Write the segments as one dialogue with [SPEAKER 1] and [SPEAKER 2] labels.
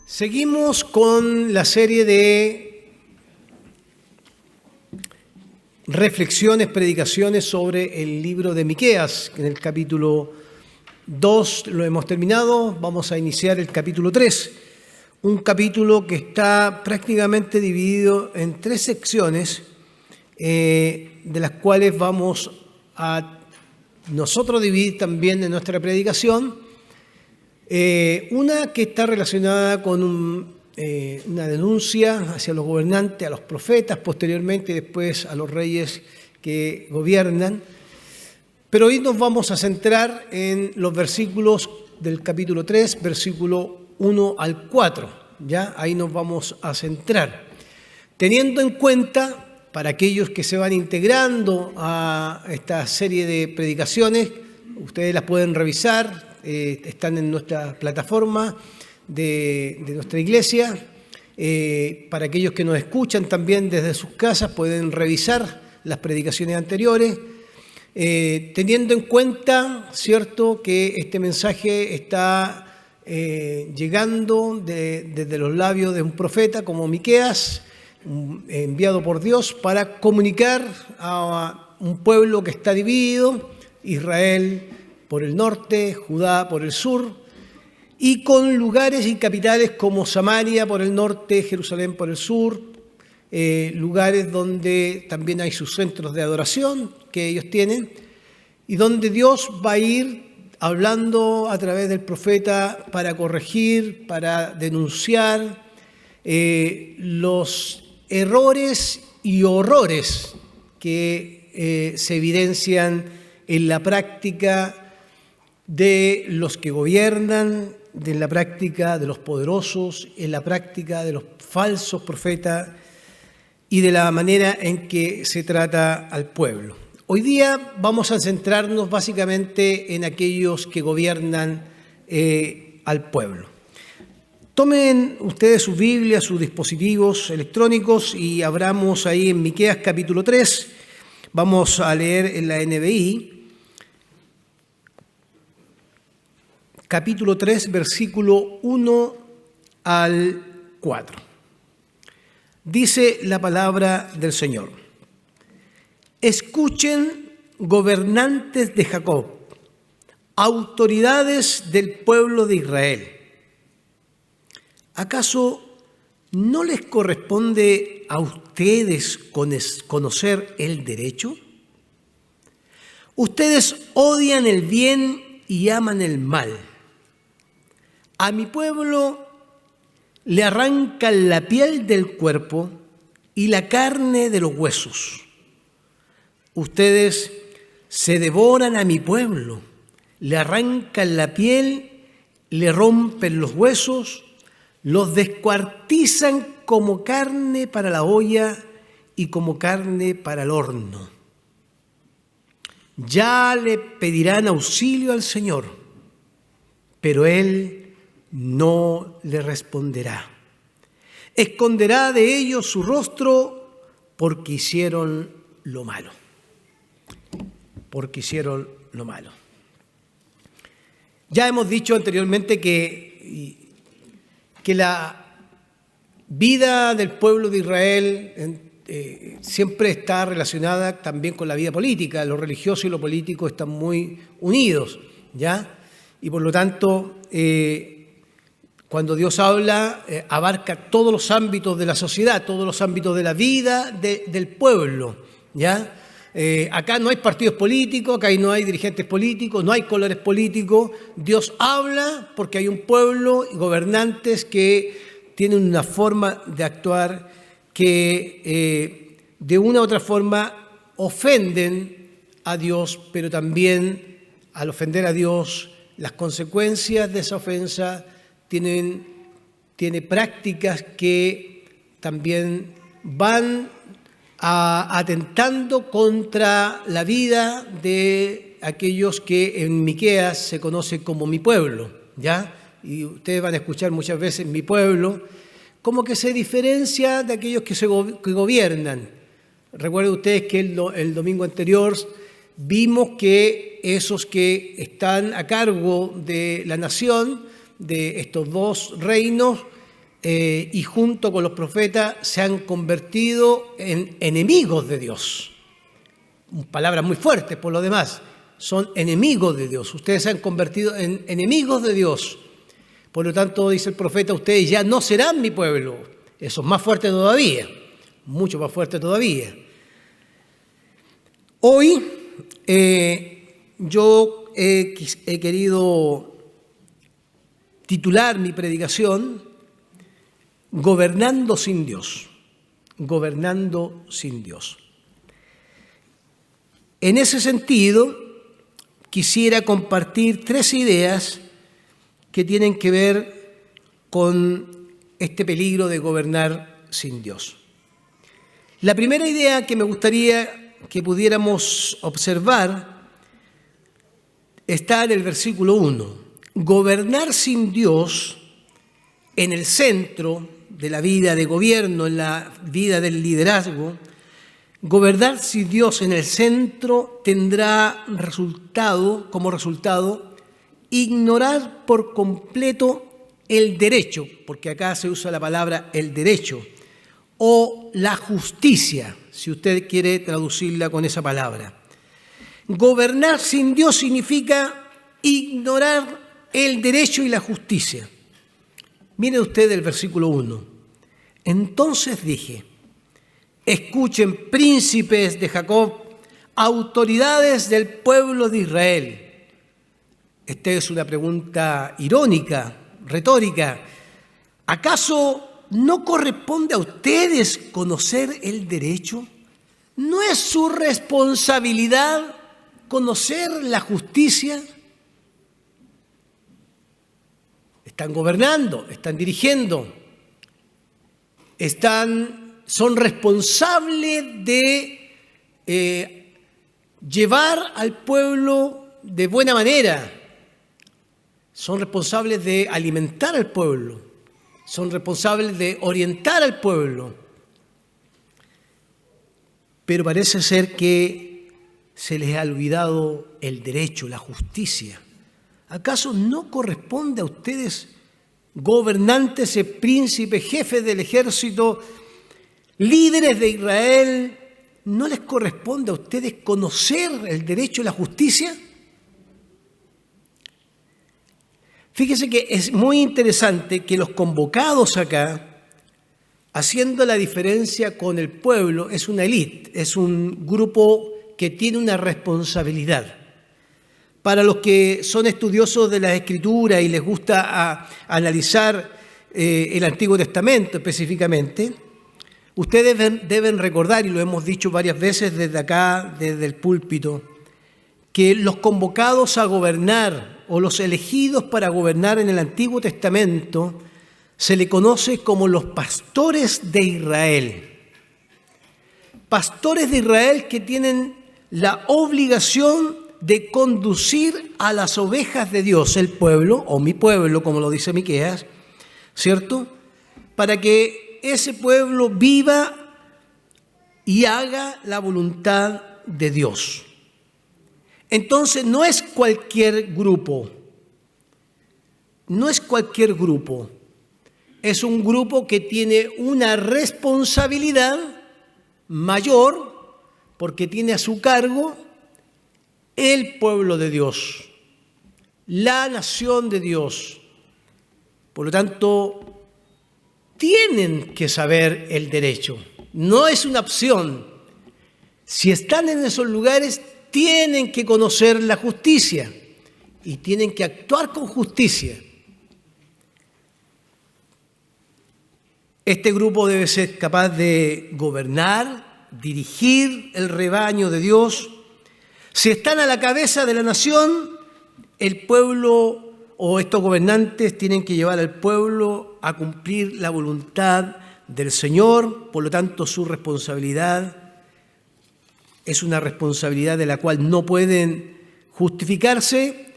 [SPEAKER 1] Seguimos con la serie de reflexiones, predicaciones sobre el libro de Miqueas. En el capítulo 2 lo hemos terminado, vamos a iniciar el capítulo 3. Un capítulo que está prácticamente dividido en 3 secciones, de las cuales vamos a nosotros dividir también en nuestra predicación. Una que está relacionada con una denuncia hacia los gobernantes, a los profetas, posteriormente y después a los reyes que gobiernan. Pero hoy nos vamos a centrar en los versículos del capítulo 3, versículo 1 al 4. ¿Ya? Ahí nos vamos a centrar. Teniendo en cuenta, para aquellos que se van integrando a esta serie de predicaciones, ustedes las pueden revisar. Están en nuestra plataforma de nuestra iglesia. Para aquellos que nos escuchan también desde sus casas pueden revisar las predicaciones anteriores, teniendo en cuenta, cierto, que este mensaje está llegando desde los labios de un profeta como Miqueas, enviado por Dios para comunicar a un pueblo que está dividido, Israel por el norte, Judá por el sur, y con lugares y capitales como Samaria por el norte, Jerusalén por el sur, lugares donde también hay sus centros de adoración que ellos tienen, y donde Dios va a ir hablando a través del profeta para corregir, para denunciar los errores y horrores que se evidencian en la práctica de los que gobiernan, en la práctica de los poderosos, en la práctica de los falsos profetas y de la manera en que se trata al pueblo. Hoy día vamos a centrarnos básicamente en aquellos que gobiernan al pueblo. Tomen ustedes sus Biblias, sus dispositivos electrónicos y abramos ahí en Miqueas capítulo 3. Vamos a leer en la NBI. Capítulo 3, versículo 1 al 4. Dice la palabra del Señor: Escuchen, gobernantes de Jacob, autoridades del pueblo de Israel. ¿Acaso no les corresponde a ustedes conocer el derecho? Ustedes odian el bien y aman el mal. A mi pueblo le arrancan la piel del cuerpo y la carne de los huesos. Ustedes se devoran a mi pueblo, le arrancan la piel, le rompen los huesos, los descuartizan como carne para la olla y como carne para el horno. Ya le pedirán auxilio al Señor, pero Él no le responderá. Esconderá de ellos su rostro porque hicieron lo malo. Porque hicieron lo malo. Ya hemos dicho anteriormente que la vida del pueblo de Israel siempre está relacionada también con la vida política. Lo religioso y lo político están muy unidos, ¿ya? Y por lo tanto, cuando Dios habla, abarca todos los ámbitos de la sociedad, todos los ámbitos de la vida del pueblo, ¿ya? Acá no hay partidos políticos, acá no hay dirigentes políticos, no hay colores políticos. Dios habla porque hay un pueblo y gobernantes que tienen una forma de actuar que de una u otra forma ofenden a Dios, pero también al ofender a Dios, las consecuencias de esa ofensa tiene prácticas que también van atentando contra la vida de aquellos que en Miqueas se conoce como mi pueblo, ¿ya? Y ustedes van a escuchar muchas veces mi pueblo, como que se diferencia de aquellos que gobiernan. Recuerden ustedes que el domingo anterior vimos que esos que están a cargo de la nación, de estos dos reinos, y junto con los profetas se han convertido en enemigos de Dios. Palabras muy fuertes por lo demás, son enemigos de Dios. Ustedes se han convertido en enemigos de Dios. Por lo tanto, dice el profeta, ustedes ya no serán mi pueblo. Eso es más fuerte todavía, mucho más fuerte todavía. Hoy yo he querido titular mi predicación Gobernando sin Dios. Gobernando sin Dios. En ese sentido, quisiera compartir 3 ideas que tienen que ver con este peligro de gobernar sin Dios. La primera idea que me gustaría que pudiéramos observar está en el versículo 1. Gobernar sin Dios en el centro de la vida de gobierno, en la vida del liderazgo, gobernar sin Dios en el centro tendrá como resultado ignorar por completo el derecho, porque acá se usa la palabra el derecho, o la justicia, si usted quiere traducirla con esa palabra. Gobernar sin Dios significa ignorar el derecho y la justicia. Mire usted el versículo 1. Entonces dije, escuchen príncipes de Jacob, autoridades del pueblo de Israel. Esta es una pregunta irónica, retórica. ¿Acaso no corresponde a ustedes conocer el derecho? ¿No es su responsabilidad conocer la justicia? Están gobernando, están dirigiendo, son responsables de llevar al pueblo de buena manera, son responsables de alimentar al pueblo, son responsables de orientar al pueblo. Pero parece ser que se les ha olvidado el derecho, la justicia. ¿Acaso no corresponde a ustedes, gobernantes, príncipes, jefes del ejército, líderes de Israel, no les corresponde a ustedes conocer el derecho y la justicia? Fíjese que es muy interesante que los convocados acá, haciendo la diferencia con el pueblo, es una élite, es un grupo que tiene una responsabilidad. Para los que son estudiosos de las Escrituras y les gusta analizar el Antiguo Testamento específicamente, ustedes deben recordar, y lo hemos dicho varias veces desde acá, desde el púlpito, que los convocados a gobernar o los elegidos para gobernar en el Antiguo Testamento se le conoce como los pastores de Israel. Pastores de Israel que tienen la obligación de conducir a las ovejas de Dios, el pueblo, o mi pueblo, como lo dice Miqueas, ¿cierto? Para que ese pueblo viva y haga la voluntad de Dios. Entonces, no es cualquier grupo, es un grupo que tiene una responsabilidad mayor porque tiene a su cargo el pueblo de Dios, la nación de Dios. Por lo tanto, tienen que saber el derecho. No es una opción. Si están en esos lugares, tienen que conocer la justicia y tienen que actuar con justicia. Este grupo debe ser capaz de gobernar, dirigir el rebaño de Dios. Si están a la cabeza de la nación, el pueblo o estos gobernantes tienen que llevar al pueblo a cumplir la voluntad del Señor. Por lo tanto, su responsabilidad es una responsabilidad de la cual no pueden justificarse.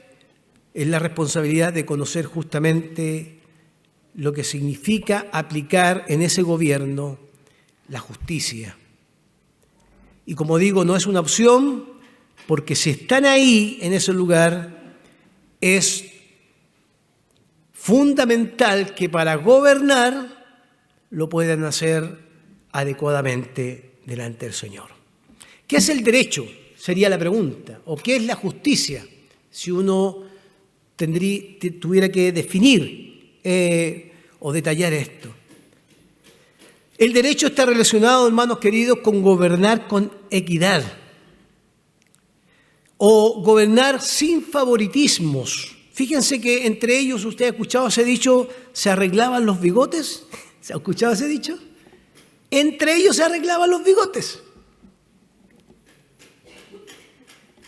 [SPEAKER 1] Es la responsabilidad de conocer justamente lo que significa aplicar en ese gobierno la justicia. Y como digo, no es una opción, porque si están ahí, en ese lugar, es fundamental que para gobernar lo puedan hacer adecuadamente delante del Señor. ¿Qué es el derecho? Sería la pregunta. ¿O qué es la justicia? Si uno tuviera que definir o detallar esto. El derecho está relacionado, hermanos queridos, con gobernar con equidad o gobernar sin favoritismos. Fíjense que entre ellos, usted ha escuchado ese dicho, ¿se arreglaban los bigotes? ¿Se ha escuchado ese dicho? Entre ellos se arreglaban los bigotes.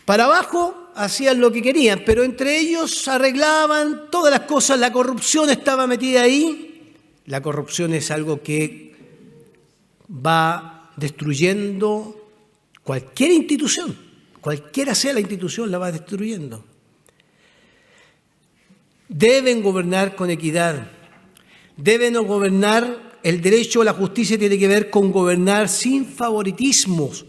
[SPEAKER 1] Para abajo hacían lo que querían, pero entre ellos arreglaban todas las cosas. La corrupción estaba metida ahí. La corrupción es algo que va destruyendo cualquier institución. Cualquiera sea la institución, la va destruyendo. Deben gobernar con equidad. Deben gobernar, el derecho a la justicia tiene que ver con gobernar sin favoritismos.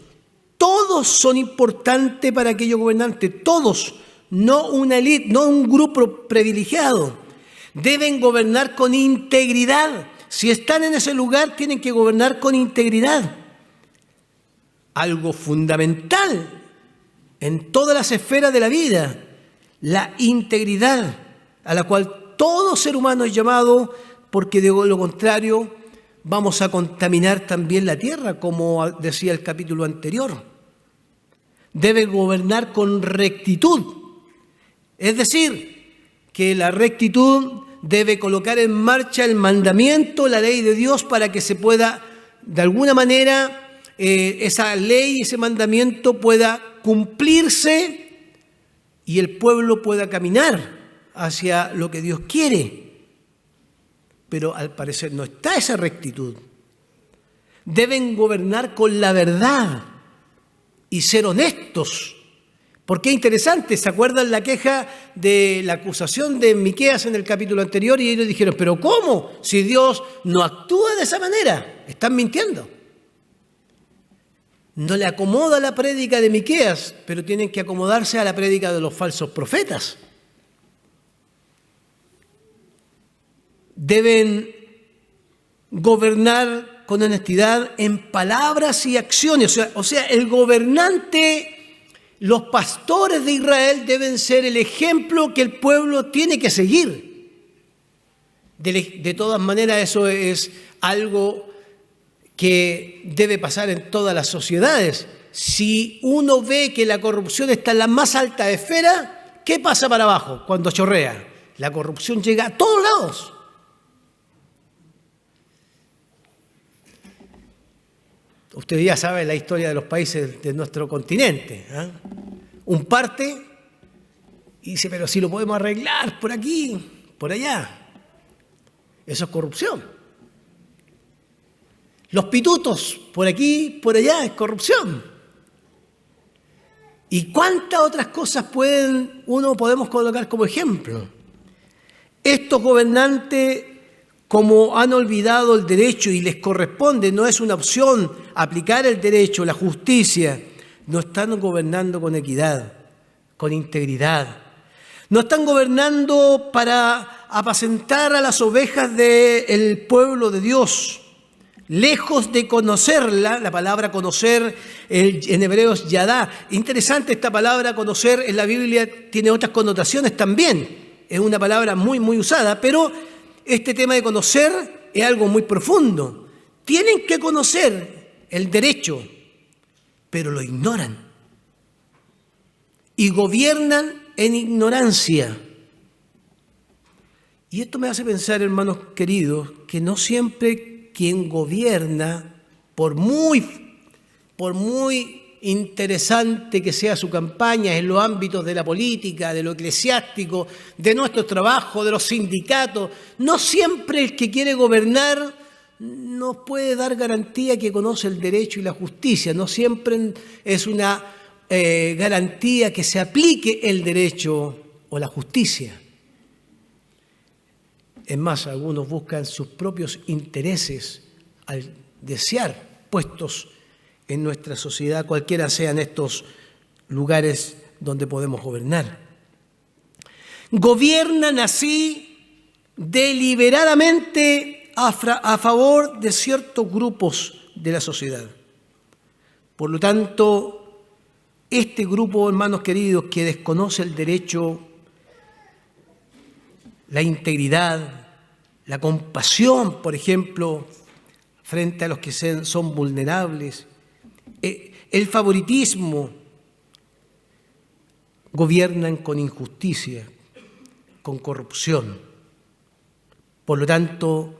[SPEAKER 1] Todos son importantes para aquellos gobernantes, todos, no una élite, no un grupo privilegiado. Deben gobernar con integridad. Si están en ese lugar, tienen que gobernar con integridad. Algo fundamental en todas las esferas de la vida, la integridad, a la cual todo ser humano es llamado, porque de lo contrario vamos a contaminar también la tierra, como decía el capítulo anterior. Debe gobernar con rectitud, es decir, que la rectitud debe colocar en marcha el mandamiento, la ley de Dios, para que se pueda, de alguna manera, esa ley, ese mandamiento pueda cumplirse y el pueblo pueda caminar hacia lo que Dios quiere. Pero al parecer no está esa rectitud. Deben gobernar con la verdad y ser honestos. Porque es interesante, ¿se acuerdan la queja de la acusación de Miqueas en el capítulo anterior? Y ellos dijeron, ¿pero cómo? Si Dios no actúa de esa manera, están mintiendo. No le acomoda la prédica de Miqueas, pero tienen que acomodarse a la prédica de los falsos profetas. Deben gobernar con honestidad en palabras y acciones. O sea, el gobernante, los pastores de Israel deben ser el ejemplo que el pueblo tiene que seguir. De todas maneras, eso es algo que debe pasar en todas las sociedades. Si uno ve que la corrupción está en la más alta esfera, ¿qué pasa para abajo cuando chorrea? La corrupción llega a todos lados. Usted ya sabe la historia de los países de nuestro continente. Un parte y dice, pero si lo podemos arreglar por aquí, por allá. Eso es corrupción. Los pitutos, por aquí, por allá, es corrupción. ¿Y cuántas otras cosas podemos colocar como ejemplo? Estos gobernantes, como han olvidado el derecho y les corresponde, no es una opción aplicar el derecho, la justicia, no están gobernando con equidad, con integridad. No están gobernando para apacentar a las ovejas del pueblo de Dios. Lejos de conocerla, la palabra conocer en hebreo es yadá. Interesante esta palabra conocer en la Biblia, tiene otras connotaciones también. Es una palabra muy, muy usada, pero este tema de conocer es algo muy profundo. Tienen que conocer el derecho, pero lo ignoran. Y gobiernan en ignorancia. Y esto me hace pensar, hermanos queridos, que no siempre quien gobierna, por muy interesante que sea su campaña en los ámbitos de la política, de lo eclesiástico, de nuestro trabajo, de los sindicatos, no siempre el que quiere gobernar nos puede dar garantía que conoce el derecho y la justicia. No siempre es una garantía que se aplique el derecho o la justicia. Es más, algunos buscan sus propios intereses al desear puestos en nuestra sociedad, cualquiera sean estos lugares donde podemos gobernar. Gobiernan así deliberadamente a favor de ciertos grupos de la sociedad. Por lo tanto, este grupo, hermanos queridos, que desconoce el derecho, la integridad, la compasión, por ejemplo, frente a los que son vulnerables, el favoritismo, gobiernan con injusticia, con corrupción. Por lo tanto,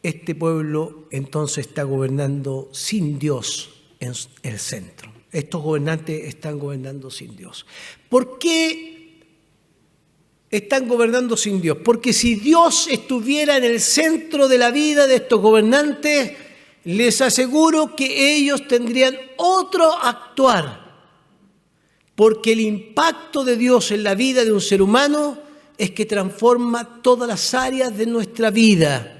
[SPEAKER 1] este pueblo entonces está gobernando sin Dios en el centro. Estos gobernantes están gobernando sin Dios. ¿Por qué están gobernando sin Dios? Porque si Dios estuviera en el centro de la vida de estos gobernantes, les aseguro que ellos tendrían otro actuar. Porque el impacto de Dios en la vida de un ser humano es que transforma todas las áreas de nuestra vida.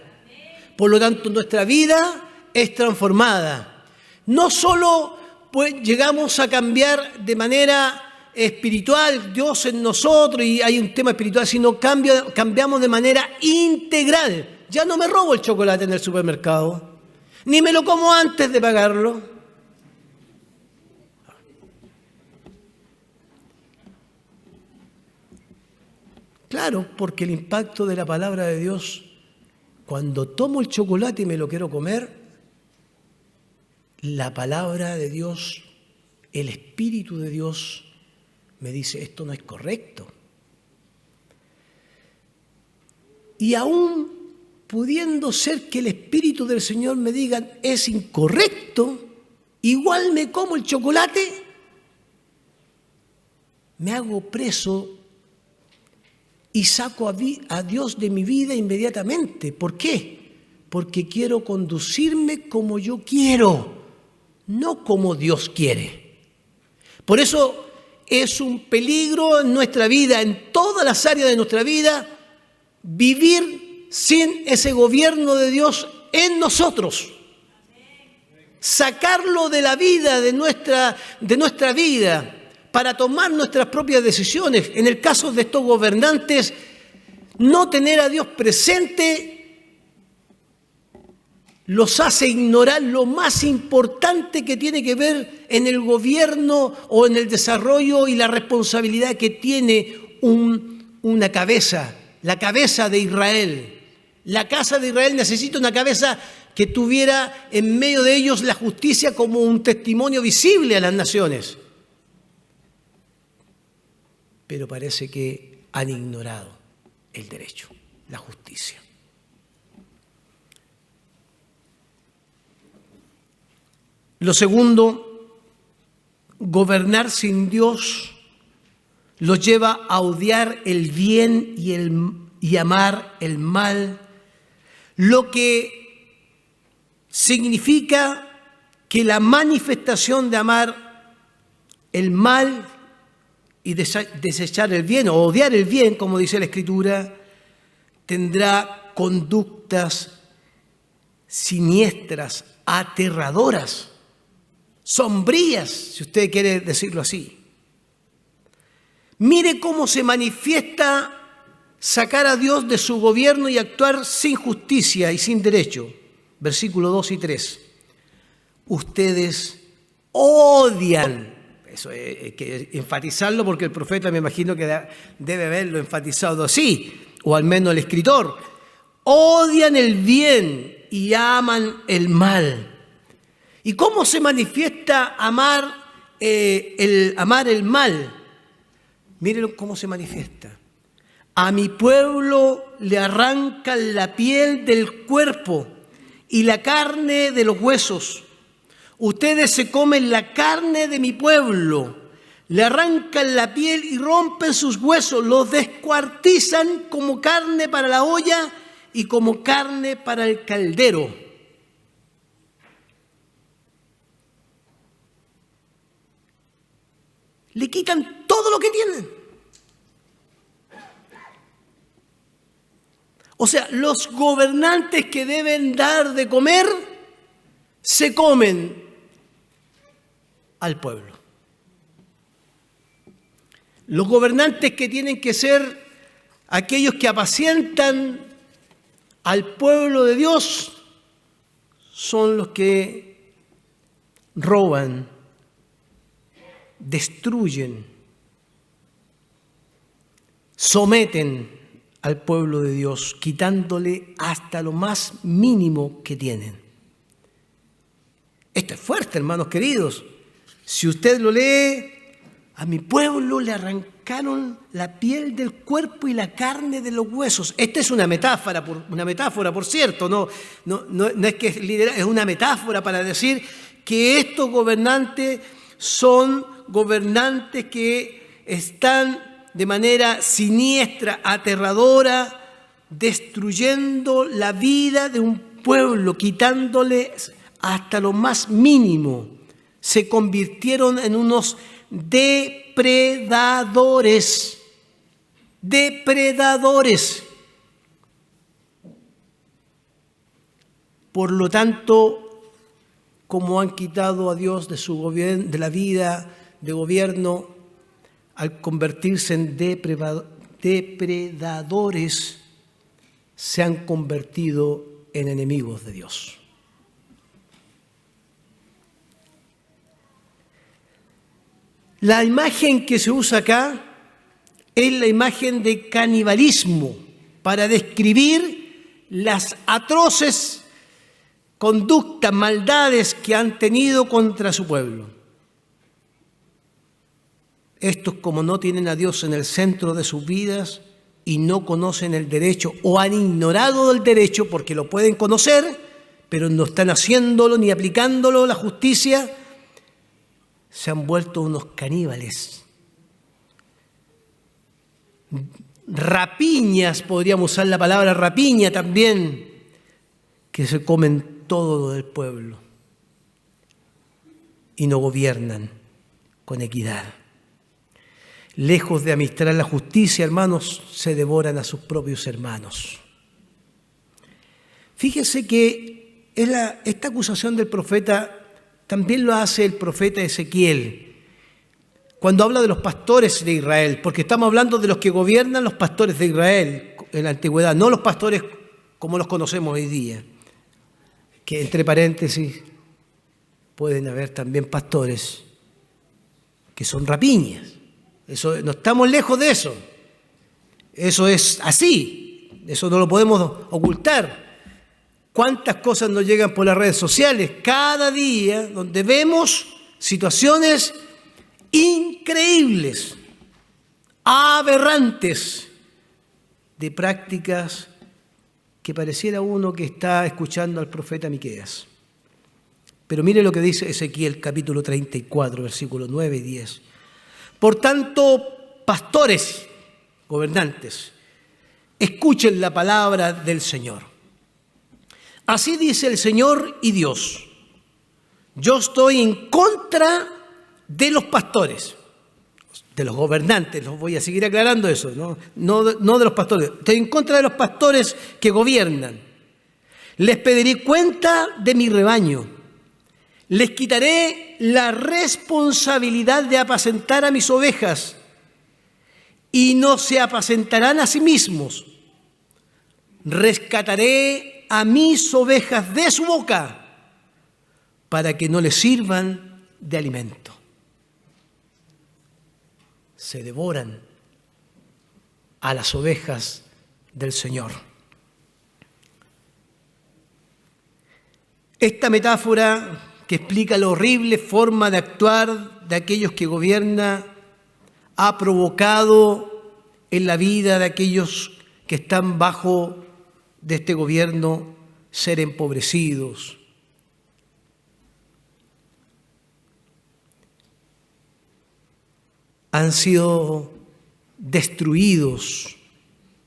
[SPEAKER 1] Por lo tanto, nuestra vida es transformada. No solo pues llegamos a cambiar de manera espiritual, Dios en nosotros y hay un tema espiritual, sino cambiamos de manera integral. Ya no me robo el chocolate en el supermercado, ni me lo como antes de pagarlo. Claro, porque el impacto de la palabra de Dios, cuando tomo el chocolate y me lo quiero comer, la palabra de Dios, el Espíritu de Dios me dice, esto no es correcto. Y aún pudiendo ser que el Espíritu del Señor me diga, es incorrecto, igual me como el chocolate, me hago preso y saco a Dios de mi vida inmediatamente. ¿Por qué? Porque quiero conducirme como yo quiero, no como Dios quiere. Por eso es un peligro en nuestra vida, en todas las áreas de nuestra vida, vivir sin ese gobierno de Dios en nosotros. Sacarlo de la vida, de nuestra vida, para tomar nuestras propias decisiones. En el caso de estos gobernantes, no tener a Dios presente los hace ignorar lo más importante que tiene que ver en el gobierno o en el desarrollo y la responsabilidad que tiene una cabeza, la cabeza de Israel. La casa de Israel necesita una cabeza que tuviera en medio de ellos la justicia como un testimonio visible a las naciones. Pero parece que han ignorado el derecho, la justicia. Lo segundo, gobernar sin Dios los lleva a odiar el bien y amar el mal, lo que significa que la manifestación de amar el mal y desechar el bien, o odiar el bien, como dice la Escritura, tendrá conductas siniestras, aterradoras, sombrías, si usted quiere decirlo así. Mire cómo se manifiesta sacar a Dios de su gobierno y actuar sin justicia y sin derecho. Versículos 2 y 3. Ustedes odian. Eso hay que enfatizarlo porque el profeta me imagino que debe haberlo enfatizado así, o al menos el escritor. Odian el bien y aman el mal. ¿Y cómo se manifiesta amar el mal? Miren cómo se manifiesta. A mi pueblo le arrancan la piel del cuerpo y la carne de los huesos. Ustedes se comen la carne de mi pueblo, le arrancan la piel y rompen sus huesos, los descuartizan como carne para la olla y como carne para el caldero. Le quitan todo lo que tienen. O sea, los gobernantes que deben dar de comer, se comen al pueblo. Los gobernantes que tienen que ser aquellos que apacientan al pueblo de Dios son los que roban, destruyen, someten al pueblo de Dios, quitándole hasta lo más mínimo que tienen. Esto es fuerte, hermanos queridos. Si usted lo lee, a mi pueblo le arrancaron la piel del cuerpo y la carne de los huesos. Esta es una metáfora, por cierto, no es que es literal, es una metáfora para decir que estos gobernantes son gobernantes que están de manera siniestra, aterradora, destruyendo la vida de un pueblo, quitándole hasta lo más mínimo. Se convirtieron en unos depredadores. Por lo tanto, como han quitado a Dios de su gobierno, de la vida de gobierno, al convertirse en depredadores, se han convertido en enemigos de Dios. La imagen que se usa acá es la imagen de canibalismo para describir las atroces conductas, maldades que han tenido contra su pueblo. Estos, como no tienen a Dios en el centro de sus vidas y no conocen el derecho o han ignorado el derecho porque lo pueden conocer, pero no están haciéndolo ni aplicándolo la justicia, se han vuelto unos caníbales. Rapiñas, podríamos usar la palabra rapiña también, que se comen todo lo del pueblo y no gobiernan con equidad. Lejos de administrar la justicia, hermanos, se devoran a sus propios hermanos. Fíjese que esta acusación del profeta también lo hace el profeta Ezequiel cuando habla de los pastores de Israel, porque estamos hablando de los que gobiernan los pastores de Israel en la antigüedad, no los pastores como los conocemos hoy día, que entre paréntesis pueden haber también pastores que son rapiñas. Eso, no estamos lejos de eso. Eso es así, eso no lo podemos ocultar. ¿Cuántas cosas nos llegan por las redes sociales cada día donde vemos situaciones increíbles, aberrantes, de prácticas que pareciera uno que está escuchando al profeta Miqueas? Pero mire lo que dice Ezequiel capítulo 34, versículos 9 y 10. Por tanto, pastores, gobernantes, escuchen la palabra del Señor. Así dice el Señor y Dios: yo estoy en contra de los pastores, de los gobernantes, los voy a seguir aclarando eso, no de los pastores. Estoy en contra de los pastores que gobiernan. Les pediré cuenta de mi rebaño. Les quitaré la responsabilidad de apacentar a mis ovejas y no se apacentarán a sí mismos. Rescataré a mis ovejas de su boca para que no les sirvan de alimento. Se devoran a las ovejas del Señor. Esta metáfora que explica la horrible forma de actuar de aquellos que gobiernan ha provocado en la vida de aquellos que están bajo de este gobierno ser empobrecidos. Han sido destruidos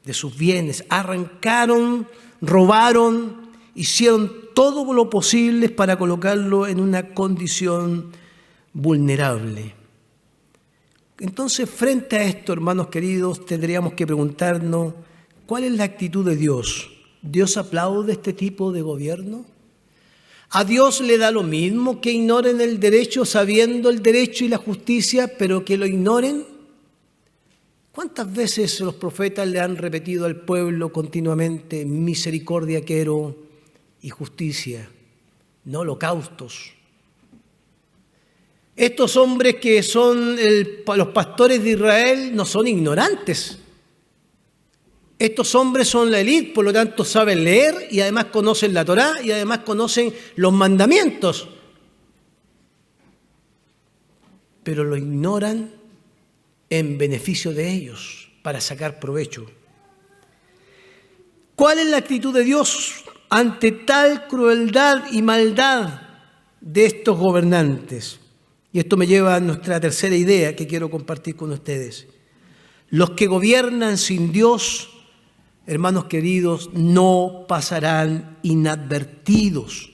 [SPEAKER 1] de sus bienes, arrancaron, robaron, hicieron todo lo posible para colocarlo en una condición vulnerable. Entonces, frente a esto, hermanos queridos, tendríamos que preguntarnos, ¿cuál es la actitud de Dios? ¿Dios aplaude este tipo de gobierno? ¿A Dios le da lo mismo que ignoren el derecho, sabiendo el derecho y la justicia, pero que lo ignoren? ¿Cuántas veces los profetas le han repetido al pueblo continuamente: misericordia quiero y justicia, no holocaustos? Estos hombres que son los pastores de Israel no son ignorantes. Estos hombres son la élite, por lo tanto saben leer y además conocen la Torá y además conocen los mandamientos. Pero lo ignoran en beneficio de ellos, para sacar provecho. ¿Cuál es la actitud de Dios ante tal crueldad y maldad de estos gobernantes? Y esto me lleva a nuestra tercera idea que quiero compartir con ustedes. Los que gobiernan sin Dios, hermanos queridos, no pasarán inadvertidos,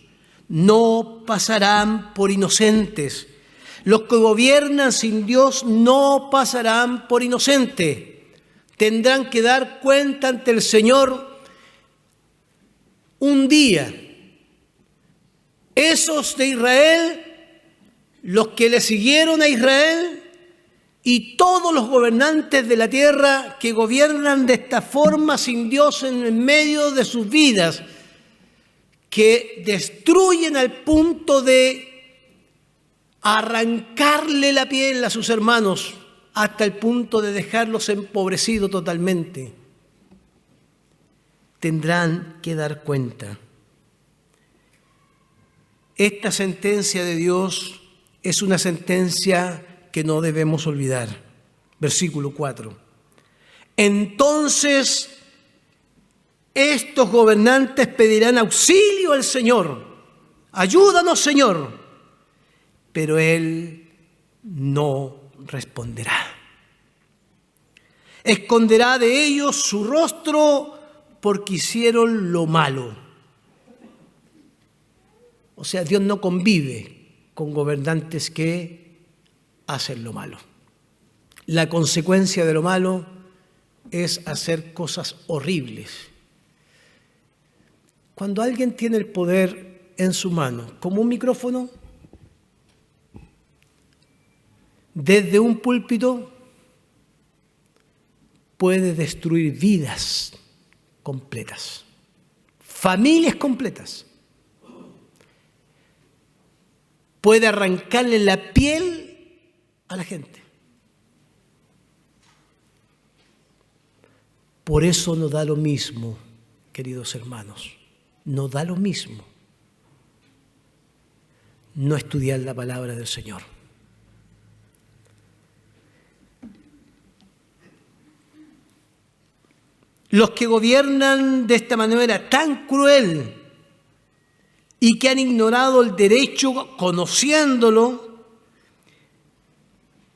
[SPEAKER 1] no pasarán por inocentes. Los que gobiernan sin Dios no pasarán por inocentes. Tendrán que dar cuenta ante el Señor un día. Esos de Israel, los que le siguieron a Israel, y todos los gobernantes de la tierra que gobiernan de esta forma sin Dios en el medio de sus vidas, que destruyen al punto de arrancarle la piel a sus hermanos hasta el punto de dejarlos empobrecidos totalmente, tendrán que dar cuenta. Esta sentencia de Dios es una sentencia que no debemos olvidar. Versículo 4. Entonces estos gobernantes pedirán auxilio al Señor. Ayúdanos, Señor. Pero Él no responderá. Esconderá de ellos su rostro porque hicieron lo malo. O sea, Dios no convive con gobernantes que hacen lo malo. La consecuencia de lo malo es hacer cosas horribles. Cuando alguien tiene el poder en su mano, como un micrófono, desde un púlpito puede destruir vidas completas, familias completas. Puede arrancarle la piel a la gente. Por eso no da lo mismo, queridos hermanos, no da lo mismo no estudiar la palabra del Señor. Los que gobiernan de esta manera tan cruel y que han ignorado el derecho conociéndolo,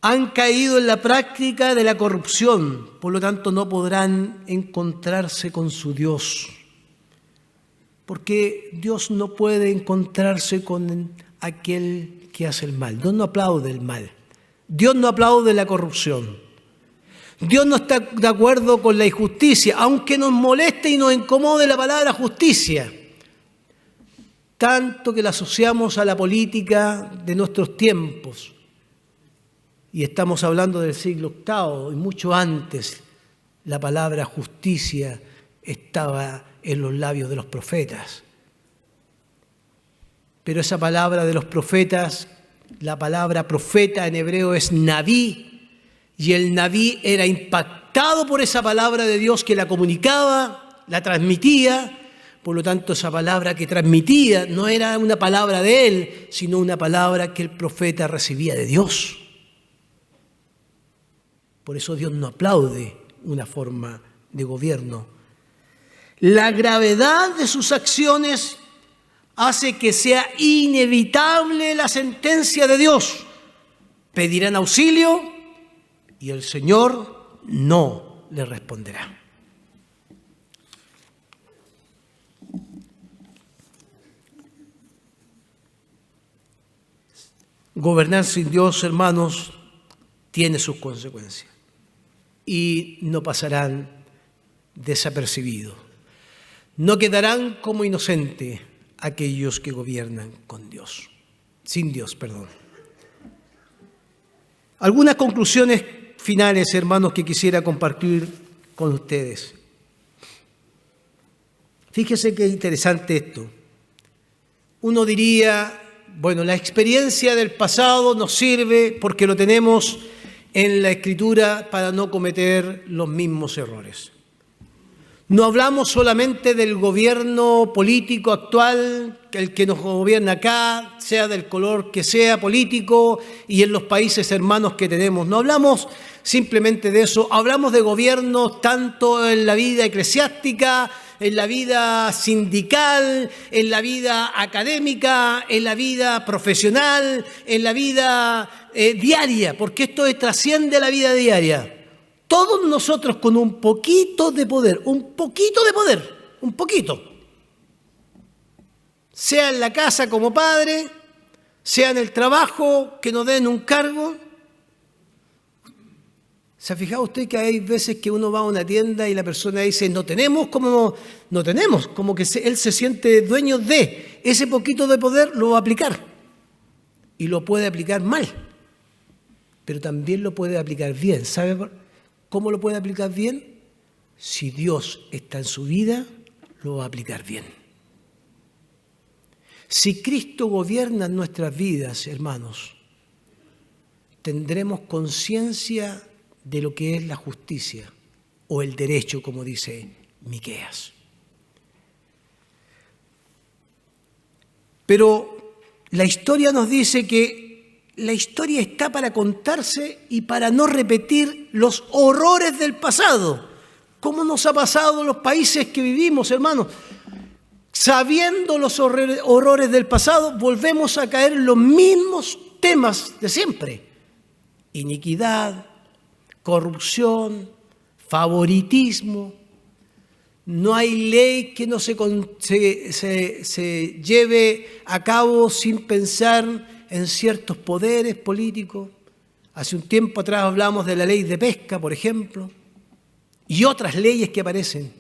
[SPEAKER 1] han caído en la práctica de la corrupción, por lo tanto no podrán encontrarse con su Dios, porque Dios no puede encontrarse con aquel que hace el mal. Dios no aplaude el mal, Dios no aplaude la corrupción. Dios no está de acuerdo con la injusticia, aunque nos moleste y nos incomode la palabra justicia, tanto que la asociamos a la política de nuestros tiempos. Y estamos hablando del siglo VIII y mucho antes. La palabra justicia estaba en los labios de los profetas. Pero esa palabra de los profetas, la palabra profeta en hebreo es Naví, y el Naví era impactado por esa palabra de Dios que la comunicaba, la transmitía. Por lo tanto, esa palabra que transmitía no era una palabra de él, sino una palabra que el profeta recibía de Dios. Por eso Dios no aplaude una forma de gobierno. La gravedad de sus acciones hace que sea inevitable la sentencia de Dios. Pedirán auxilio y el Señor no le responderá. Gobernar sin Dios, hermanos, tiene sus consecuencias y no pasarán desapercibidos. No quedarán como inocentes aquellos que gobiernan con Dios, sin Dios, perdón. Algunas conclusiones finales, hermanos, que quisiera compartir con ustedes. Fíjese qué interesante esto. Uno diría, bueno, la experiencia del pasado nos sirve porque lo tenemos en la Escritura para no cometer los mismos errores. No hablamos solamente del gobierno político actual, el que nos gobierna acá, sea del color que sea político y en los países hermanos que tenemos. No hablamos simplemente de eso, hablamos de gobiernos tanto en la vida eclesiástica, en la vida sindical, en la vida académica, en la vida profesional, en la vida diaria, porque esto trasciende la vida diaria. Todos nosotros con un poquito de poder, sea en la casa como padre, sea en el trabajo, que nos den un cargo. ¿Se ha fijado usted que hay veces que uno va a una tienda y la persona dice, no tenemos, como que él se siente dueño de ese poquito de poder, lo va a aplicar? Y lo puede aplicar mal, pero también lo puede aplicar bien. ¿Sabe cómo lo puede aplicar bien? Si Dios está en su vida, lo va a aplicar bien. Si Cristo gobierna en nuestras vidas, hermanos, tendremos conciencia de lo que es la justicia o el derecho, como dice Miqueas. Pero la historia nos dice que la historia está para contarse y para no repetir los horrores del pasado. ¿Cómo nos ha pasado en los países que vivimos, hermanos? Sabiendo los horrores del pasado, volvemos a caer en los mismos temas de siempre. Iniquidad, corrupción, favoritismo. No hay ley que no se lleve a cabo sin pensar en ciertos poderes políticos. Hace un tiempo atrás hablamos de la ley de pesca, por ejemplo, y otras leyes que aparecen.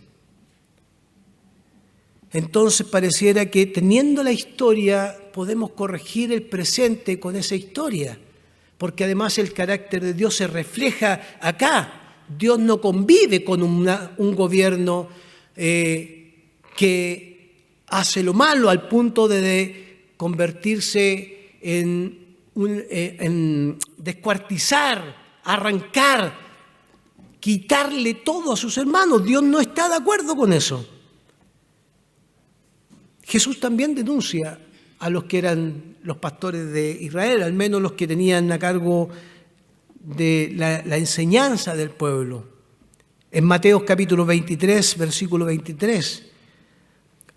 [SPEAKER 1] Entonces pareciera que teniendo la historia podemos corregir el presente con esa historia, porque además el carácter de Dios se refleja acá. Dios no convive con un gobierno que hace lo malo al punto de convertirse en descuartizar, arrancar, quitarle todo a sus hermanos. Dios no está de acuerdo con eso. Jesús también denuncia a los que eran los pastores de Israel, al menos los que tenían a cargo de la enseñanza del pueblo. En Mateo capítulo 23, versículo 23,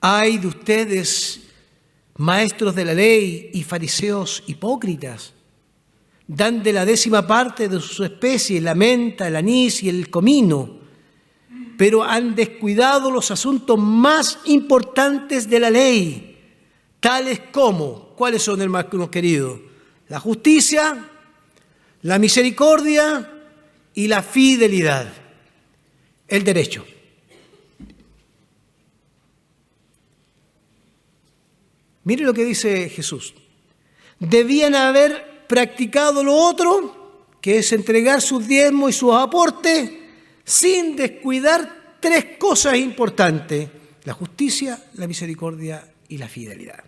[SPEAKER 1] «Ay de ustedes, maestros de la ley y fariseos hipócritas, dan de la 10ª parte de su especie la menta, el anís y el comino, pero han descuidado los asuntos más importantes de la ley, tales como», ¿cuáles son, hermanos queridos? La justicia, la misericordia y la fidelidad, el derecho. Mire lo que dice Jesús. Debían haber practicado lo otro, que es entregar sus diezmos y sus aportes, sin descuidar 3 cosas importantes: la justicia, la misericordia y la fidelidad.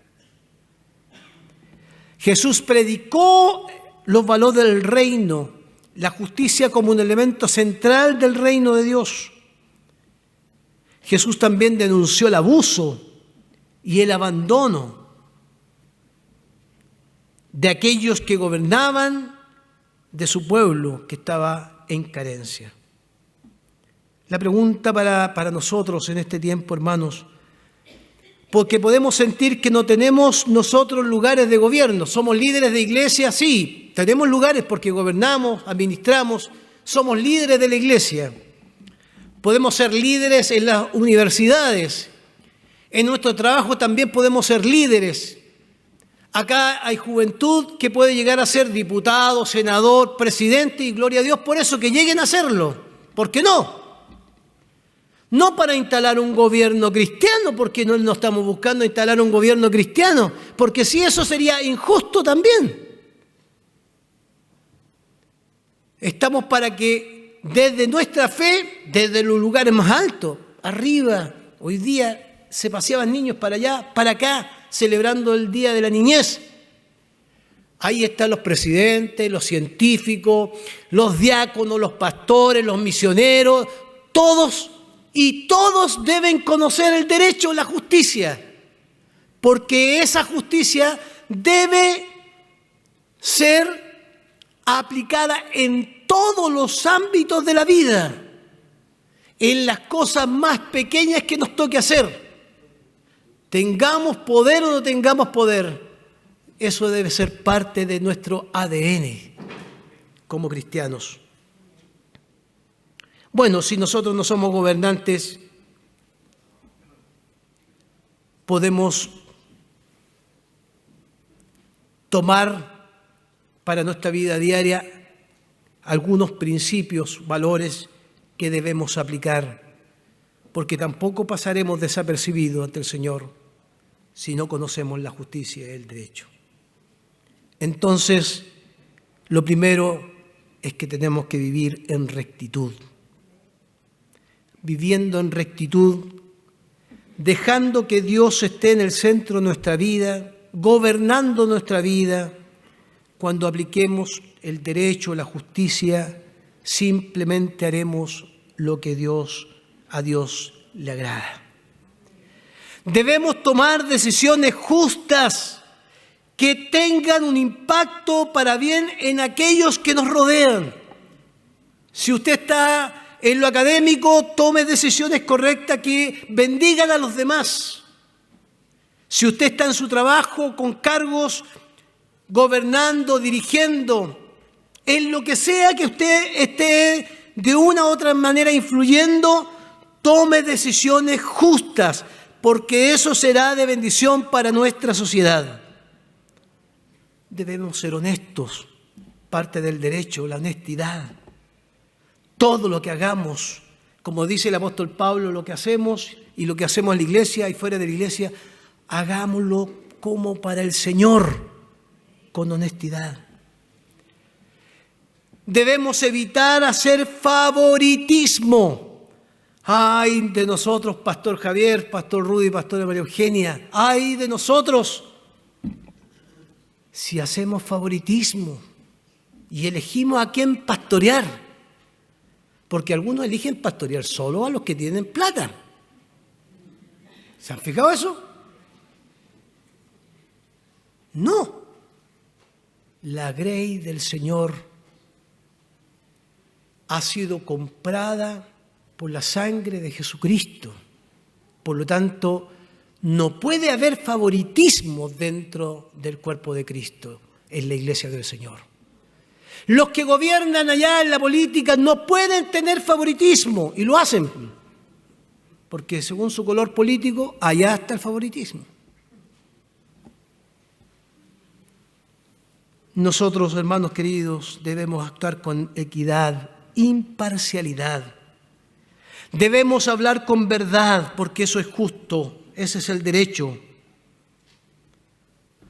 [SPEAKER 1] Jesús predicó los valores del reino, la justicia como un elemento central del reino de Dios. Jesús también denunció el abuso y el abandono de aquellos que gobernaban de su pueblo que estaba en carencia. La pregunta para nosotros en este tiempo, hermanos, porque podemos sentir que no tenemos nosotros lugares de gobierno. Somos líderes de iglesia, sí, tenemos lugares porque gobernamos, administramos, somos líderes de la iglesia. Podemos ser líderes en las universidades, en nuestro trabajo también podemos ser líderes. Acá hay juventud que puede llegar a ser diputado, senador, presidente, y gloria a Dios por eso, que lleguen a serlo. ¿Por qué no? No para instalar un gobierno cristiano, porque no estamos buscando instalar un gobierno cristiano, porque si eso sería injusto también. Estamos para que desde nuestra fe, desde los lugares más altos, arriba, hoy día se paseaban niños para allá, para acá, celebrando el Día de la Niñez. Ahí están los presidentes, los científicos, los diáconos, los pastores, los misioneros, todos y todos deben conocer el derecho, la justicia, porque esa justicia debe ser aplicada en todos los ámbitos de la vida, en las cosas más pequeñas que nos toque hacer. Tengamos poder o no tengamos poder, eso debe ser parte de nuestro ADN como cristianos. Bueno, si nosotros no somos gobernantes, podemos tomar para nuestra vida diaria algunos principios, valores que debemos aplicar, porque tampoco pasaremos desapercibidos ante el Señor si no conocemos la justicia y el derecho. Entonces, lo primero es que tenemos que vivir en rectitud. Viviendo en rectitud, dejando que Dios esté en el centro de nuestra vida, gobernando nuestra vida. Cuando apliquemos el derecho, la justicia, simplemente haremos lo que a Dios le agrada. Debemos tomar decisiones justas que tengan un impacto para bien en aquellos que nos rodean. Si usted está en lo académico, tome decisiones correctas que bendigan a los demás. Si usted está en su trabajo con cargos, gobernando, dirigiendo, en lo que sea que usted esté de una u otra manera influyendo, tome decisiones justas, porque eso será de bendición para nuestra sociedad. Debemos ser honestos, parte del derecho, la honestidad. Todo lo que hagamos, como dice el apóstol Pablo, lo que hacemos y lo que hacemos en la iglesia y fuera de la iglesia, hagámoslo como para el Señor, con honestidad. Debemos evitar hacer favoritismo. ¡Ay de nosotros, Pastor Javier, Pastor Rudy, Pastora María Eugenia! ¡Ay de nosotros! Si hacemos favoritismo y elegimos a quién pastorear, porque algunos eligen pastorear solo a los que tienen plata. ¿Se han fijado eso? No. La grey del Señor ha sido comprada por la sangre de Jesucristo. Por lo tanto, no puede haber favoritismo dentro del cuerpo de Cristo, en la iglesia del Señor. Los que gobiernan allá en la política no pueden tener favoritismo, y lo hacen, porque según su color político, allá está el favoritismo. Nosotros, hermanos queridos, debemos actuar con equidad, imparcialidad. Debemos hablar con verdad, porque eso es justo. Ese es el derecho.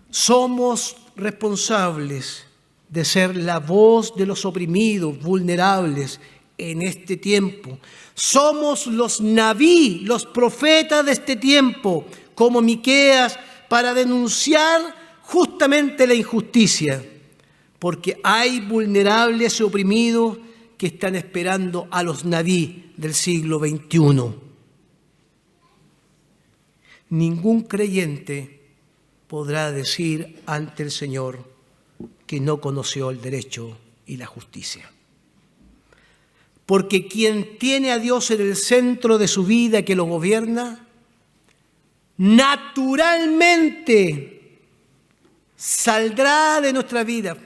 [SPEAKER 1] Somos responsables de ser la voz de los oprimidos, vulnerables en este tiempo. Somos los Naví, los profetas de este tiempo, como Miqueas, para denunciar justamente la injusticia, porque hay vulnerables y oprimidos que están esperando a los Naví del siglo XXI. Ningún creyente podrá decir ante el Señor que no conoció el derecho y la justicia. Porque quien tiene a Dios en el centro de su vida, que lo gobierna, naturalmente saldrá de nuestra vida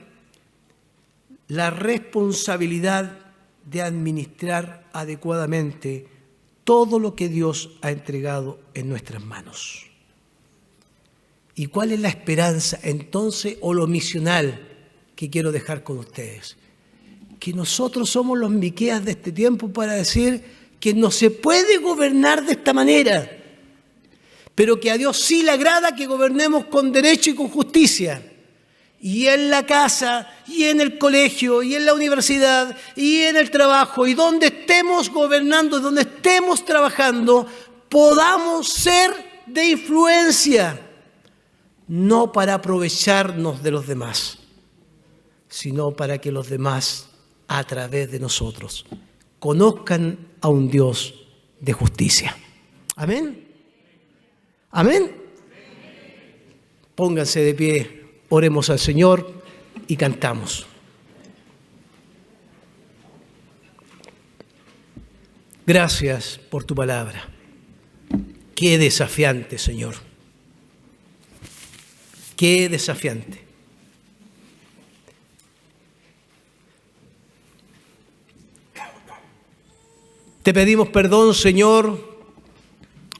[SPEAKER 1] la responsabilidad de administrar adecuadamente todo lo que Dios ha entregado en nuestras manos. ¿Y cuál es la esperanza entonces o lo misional que quiero dejar con ustedes? Que nosotros somos los Miqueas de este tiempo para decir que no se puede gobernar de esta manera, pero que a Dios sí le agrada que gobernemos con derecho y con justicia. y en la casa, y en el colegio, y en la universidad, y en el trabajo, y donde estemos gobernando, donde estemos trabajando, podamos ser de influencia, no para aprovecharnos de los demás, sino para que los demás, a través de nosotros, conozcan a un Dios de justicia. Amén. Amén. Pónganse de pie, oremos al Señor y cantamos. Gracias por tu palabra. Qué desafiante, Señor. Qué desafiante. Te pedimos perdón, Señor,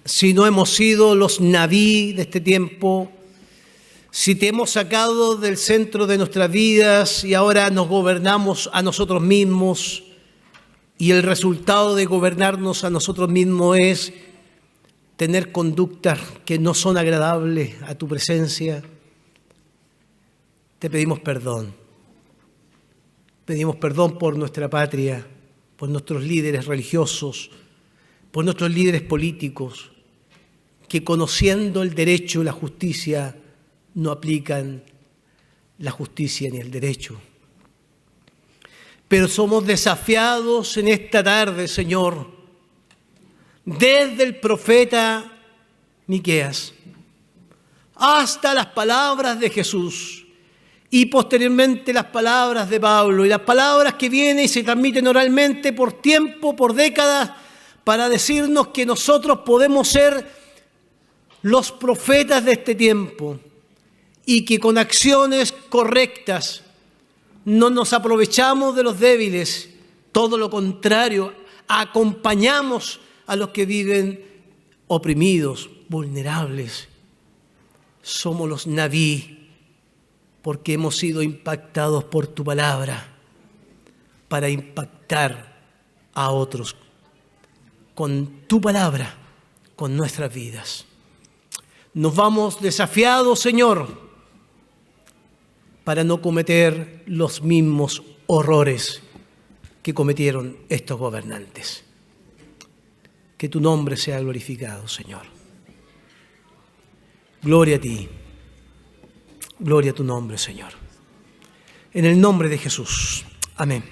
[SPEAKER 1] si no hemos sido los Naví de este tiempo, si te hemos sacado del centro de nuestras vidas y ahora nos gobernamos a nosotros mismos, y el resultado de gobernarnos a nosotros mismos es tener conductas que no son agradables a tu presencia. Te pedimos perdón. Pedimos perdón por nuestra patria, por nuestros líderes religiosos, por nuestros líderes políticos, que conociendo el derecho y la justicia no aplican la justicia ni el derecho. Pero somos desafiados en esta tarde, Señor, desde el profeta Miqueas hasta las palabras de Jesús y posteriormente las palabras de Pablo y las palabras que vienen y se transmiten oralmente por tiempo, por décadas, para decirnos que nosotros podemos ser los profetas de este tiempo y que con acciones correctas no nos aprovechamos de los débiles, todo lo contrario, acompañamos a los que viven oprimidos, vulnerables. Somos los Naví porque hemos sido impactados por tu palabra para impactar a otros con tu palabra, con nuestras vidas. Nos vamos desafiados, Señor, para no cometer los mismos horrores que cometieron estos gobernantes. Que tu nombre sea glorificado, Señor. Gloria a ti. Gloria a tu nombre, Señor. En el nombre de Jesús. Amén.